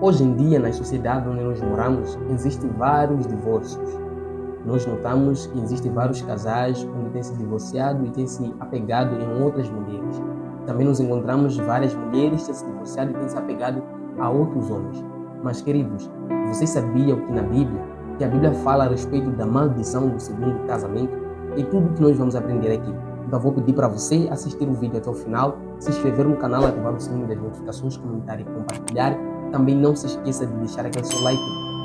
Hoje em dia, na sociedade onde nós moramos, existem vários divórcios. Nós notamos que existem vários casais onde têm se divorciado e têm se apegado em outras mulheres. Também nos encontramos várias mulheres que têm se divorciado e têm se apegado a outros homens. Mas, queridos, vocês sabiam que a Bíblia fala a respeito da maldição do segundo casamento? E tudo que nós vamos aprender aqui. Então, vou pedir para você assistir o vídeo até o final, se inscrever no canal, ativar o sininho das notificações, comentar e compartilhar. Também não se esqueça de deixar aquele seu like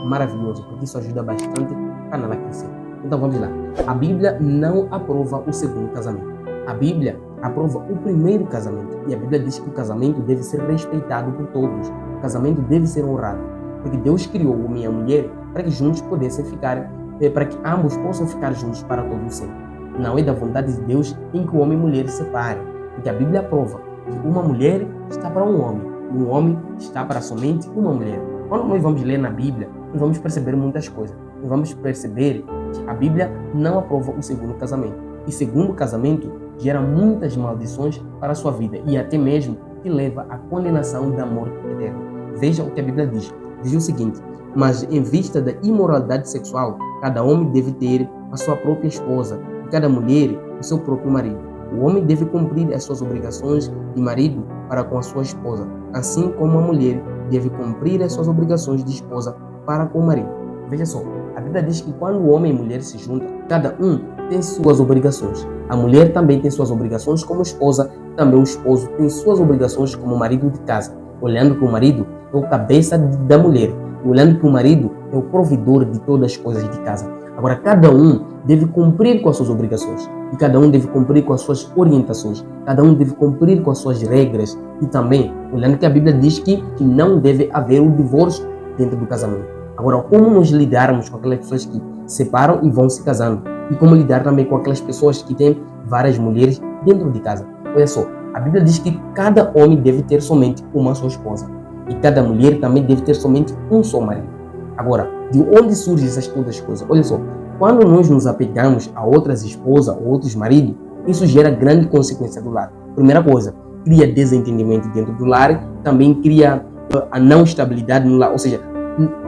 maravilhoso, porque isso ajuda bastante o canal a crescer. Então vamos lá. A Bíblia não aprova o segundo casamento. A Bíblia aprova o primeiro casamento. E a Bíblia diz que o casamento deve ser respeitado por todos. O casamento deve ser honrado. Porque Deus criou o homem e a mulher para que juntos pudessem ficar, para que ambos possam ficar juntos para todo sempre. Não é da vontade de Deus em que o homem e a mulher se separem. Porque a Bíblia aprova que uma mulher está para um homem e um homem está para somente uma mulher. Quando nós vamos ler na Bíblia, nós vamos perceber muitas coisas. Nós vamos perceber que a Bíblia não aprova o segundo casamento. E segundo casamento gera muitas maldições para a sua vida e até mesmo te leva à condenação da morte eterna. Veja o que a Bíblia diz. Diz o seguinte: mas em vista da imoralidade sexual, cada homem deve ter a sua própria esposa e cada mulher o seu próprio marido. O homem deve cumprir as suas obrigações de marido para com a sua esposa, assim como a mulher deve cumprir as suas obrigações de esposa para com o marido. Veja só, a Bíblia diz que quando o homem e a mulher se juntam, cada um tem suas obrigações. A mulher também tem suas obrigações como esposa, também o esposo tem suas obrigações como marido de casa, olhando que o marido é o cabeça da mulher, olhando que o marido é o provedor de todas as coisas de casa. Agora, cada um deve cumprir com as suas obrigações e cada um deve cumprir com as suas orientações, cada um deve cumprir com as suas regras e também, olhando que a Bíblia diz que não deve haver o divórcio dentro do casamento. Agora, como nós lidarmos com aquelas pessoas que separam e vão se casando e como lidar também com aquelas pessoas que têm várias mulheres dentro de casa? Olha só, a Bíblia diz que cada homem deve ter somente uma só esposa e cada mulher também deve ter somente um só marido. Agora, de onde surgem essas todas as coisas? Olha só, quando nós nos apegamos a outras esposas ou outros maridos, isso gera grande consequência do lar. Primeira coisa, cria desentendimento dentro do lar, também cria a não estabilidade no lar, ou seja,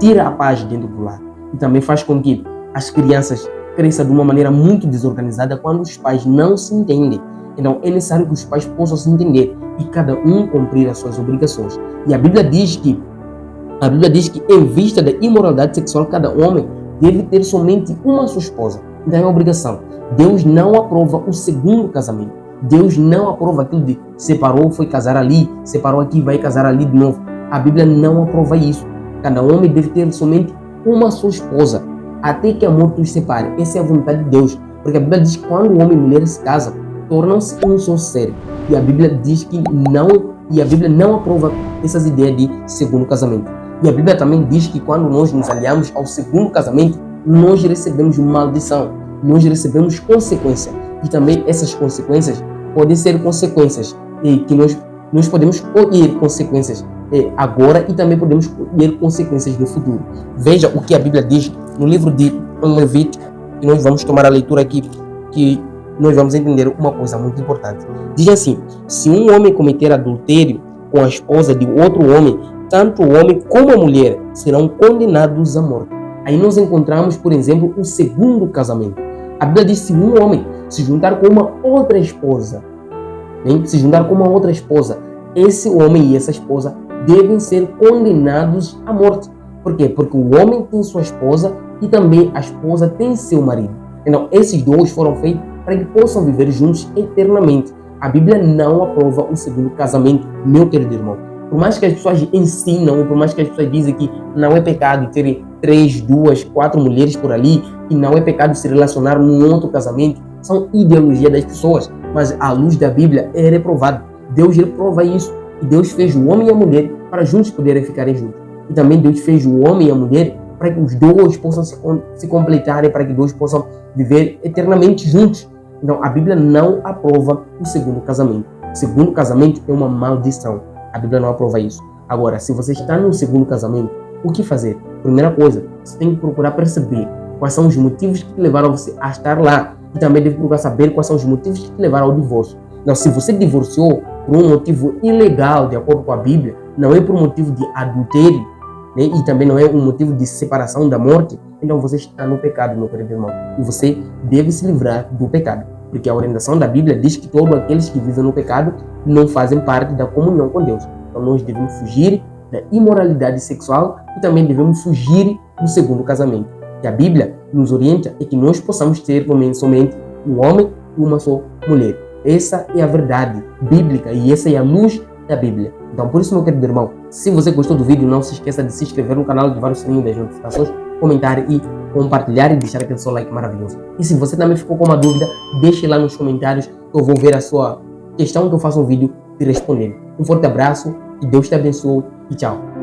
tira a paz dentro do lar. E também faz com que as crianças cresçam de uma maneira muito desorganizada quando os pais não se entendem. Então é necessário que os pais possam se entender e cada um cumprir as suas obrigações. E a Bíblia diz que em vista da imoralidade sexual, cada homem deve ter somente uma sua esposa. Então é uma obrigação. Deus não aprova o segundo casamento. Deus não aprova aquilo de separou, foi casar ali, separou aqui, vai casar ali de novo. A Bíblia não aprova isso. Cada homem deve ter somente uma sua esposa, até que a morte os separe. Essa é a vontade de Deus. Porque a Bíblia diz que quando o homem e a mulher se casam, tornam-se um só ser. E a Bíblia diz que a Bíblia não aprova essas ideias de segundo casamento. E a Bíblia também diz que quando nós nos aliamos ao segundo casamento, nós recebemos maldição, nós recebemos consequência. E também essas consequências podem ser consequências que nós podemos colher consequências agora e também podemos colher consequências no futuro. Veja o que a Bíblia diz no livro de Levítico, e nós vamos tomar a leitura aqui, que nós vamos entender uma coisa muito importante. Diz assim: se um homem cometer adultério com a esposa de outro homem, tanto o homem como a mulher serão condenados à morte. Aí nós encontramos, por exemplo, o segundo casamento. A Bíblia diz que se um homem se juntar com uma outra esposa, esse homem e essa esposa devem ser condenados à morte. Por quê? Porque o homem tem sua esposa e também a esposa tem seu marido. Então, esses dois foram feitos para que possam viver juntos eternamente. A Bíblia não aprova o segundo casamento, meu querido irmão. Por mais que as pessoas ensinam, por mais que as pessoas dizem que não é pecado ter 3, 2, 4 mulheres por ali, e não é pecado se relacionar num outro casamento, são ideologia das pessoas, mas à luz da Bíblia é reprovado. Deus reprova isso, e Deus fez o homem e a mulher para juntos poderem ficarem juntos. E também Deus fez o homem e a mulher para que os dois possam se completarem, para que dois possam viver eternamente juntos. Então a Bíblia não aprova o segundo casamento. O segundo casamento é uma maldição. A Bíblia não aprova isso. Agora, se você está no segundo casamento, o que fazer? Primeira coisa, você tem que procurar perceber quais são os motivos que te levaram você a estar lá. E também deve procurar saber quais são os motivos que te levaram ao divórcio. Então, se você divorciou por um motivo ilegal, de acordo com a Bíblia, não é por motivo de adultério, né? E também não é um motivo de separação da morte, então você está no pecado, meu querido irmão. E você deve se livrar do pecado. Porque a orientação da Bíblia diz que todos aqueles que vivem no pecado não fazem parte da comunhão com Deus. Então nós devemos fugir da imoralidade sexual e também devemos fugir do segundo casamento. Que a Bíblia nos orienta é que nós possamos ter somente um homem e uma só mulher. Essa é a verdade bíblica e essa é a luz da Bíblia. Então por isso, meu querido irmão, se você gostou do vídeo, não se esqueça de se inscrever no canal, ativar o sininho das notificações, comentar e compartilhar e deixar aquele seu like maravilhoso. E se você também ficou com uma dúvida, deixe lá nos comentários que eu vou ver a sua questão, que eu faço um vídeo te respondendo. Um forte abraço, que Deus te abençoe e tchau.